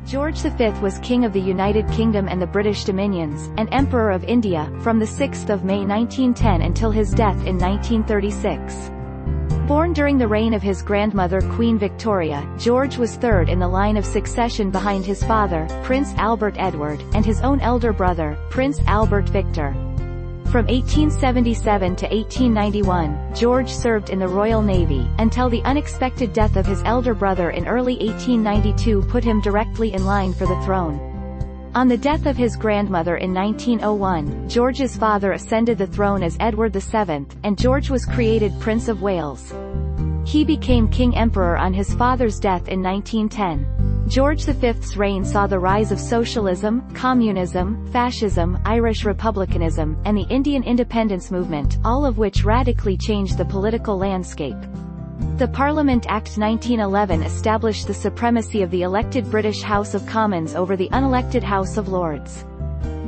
George V was King of the United Kingdom and the British Dominions, and Emperor of India, from 6 May 1910 until his death in 1936. Born during the reign of his grandmother Queen Victoria, George was third in the line of succession behind his father, Prince Albert Edward, and his own elder brother, Prince Albert Victor. From 1877 to 1891, George served in the Royal Navy, until the unexpected death of his elder brother in early 1892 put him directly in line for the throne. On the death of his grandmother in 1901, George's father ascended the throne as Edward VII, and George was created Prince of Wales. He became King Emperor on his father's death in 1910. George V's reign saw the rise of socialism, communism, fascism, Irish republicanism, and the Indian independence movement, all of which radically changed the political landscape. The Parliament Act 1911 established the supremacy of the elected British House of Commons over the unelected House of Lords.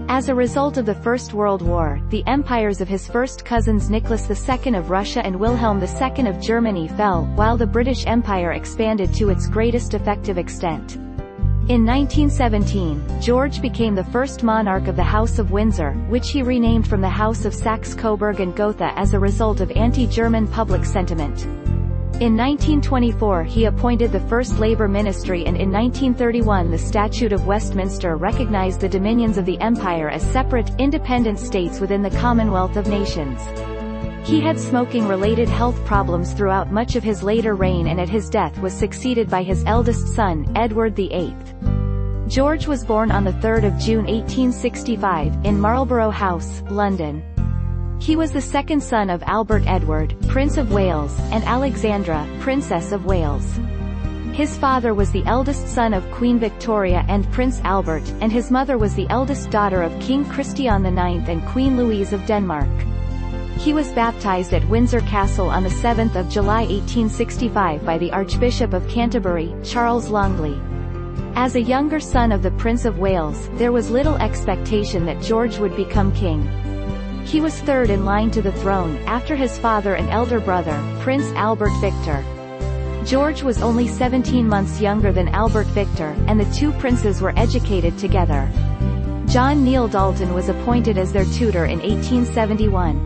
As a result of the First World War, the empires of his first cousins Nicholas II of Russia and Wilhelm II of Germany fell, while the British Empire expanded to its greatest effective extent. In 1917, George became the first monarch of the House of Windsor, which he renamed from the House of Saxe-Coburg and Gotha as a result of anti-German public sentiment. In 1924 he appointed the first Labour ministry, and in 1931 the Statute of Westminster recognized the dominions of the Empire as separate, independent states within the Commonwealth of Nations. He had smoking-related health problems throughout much of his later reign, and at his death was succeeded by his eldest son, Edward VIII. George was born on 3 June 1865, in Marlborough House, London. He was the second son of Albert Edward, Prince of Wales, and Alexandra, Princess of Wales. His father was the eldest son of Queen Victoria and Prince Albert, and his mother was the eldest daughter of King Christian IX and Queen Louise of Denmark. He was baptized at Windsor Castle on 7 July 1865 by the Archbishop of Canterbury, Charles Longley. As a younger son of the Prince of Wales, there was little expectation that George would become king. He was third in line to the throne, after his father and elder brother, Prince Albert Victor. George was only 17 months younger than Albert Victor, and the two princes were educated together. John Neil Dalton was appointed as their tutor in 1871.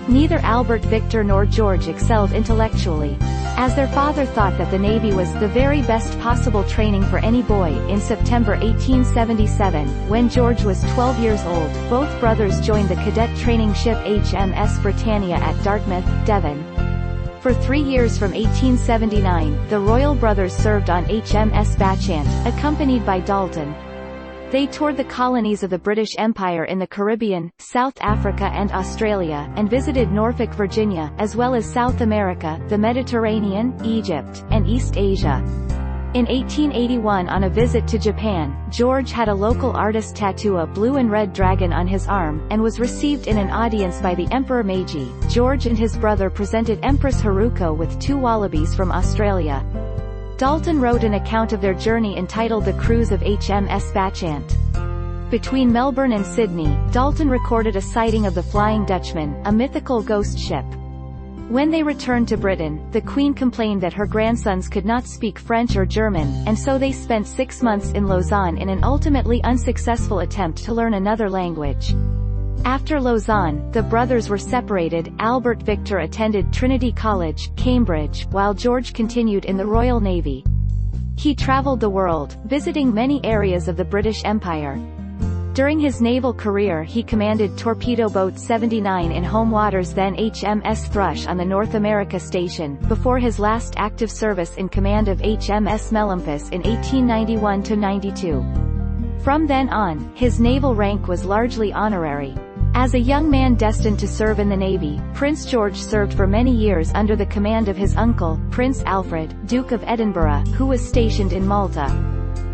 Neither Albert Victor nor George excelled intellectually. As their father thought that the Navy was the very best possible training for any boy, in September 1877, when George was 12 years old, both brothers joined the cadet training ship HMS Britannia at Dartmouth, Devon. For 3 years from 1879, the royal brothers served on HMS Bachant, accompanied by Dalton. They toured the colonies of the British Empire in the Caribbean, South Africa and Australia, and visited Norfolk, Virginia, as well as South America, the Mediterranean, Egypt, and East Asia. In 1881, on a visit to Japan, George had a local artist tattoo a blue and red dragon on his arm, and was received in an audience by the Emperor Meiji. George and his brother presented Empress Haruko with 2 wallabies from Australia. Dalton wrote an account of their journey entitled The Cruise of HMS Bachant. Between Melbourne and Sydney, Dalton recorded a sighting of the Flying Dutchman, a mythical ghost ship. When they returned to Britain, the Queen complained that her grandsons could not speak French or German, and so they spent 6 months in Lausanne in an ultimately unsuccessful attempt to learn another language. After Lausanne, the brothers were separated. Albert Victor attended Trinity College, Cambridge, while George continued in the Royal Navy. He traveled the world, visiting many areas of the British Empire. During his naval career he commanded Torpedo Boat 79 in home waters, then HMS Thrush on the North America Station, before his last active service in command of HMS Melampus in 1891–92. From then on, his naval rank was largely honorary. As a young man destined to serve in the Navy, Prince George served for many years under the command of his uncle, Prince Alfred, Duke of Edinburgh, who was stationed in Malta.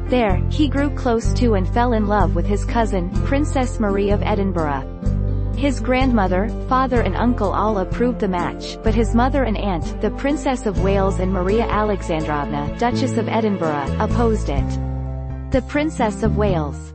There, he grew close to and fell in love with his cousin, Princess Marie of Edinburgh. His grandmother, father and uncle all approved the match, but his mother and aunt, the Princess of Wales and Maria Alexandrovna, Duchess of Edinburgh, opposed it. The Princess of Wales,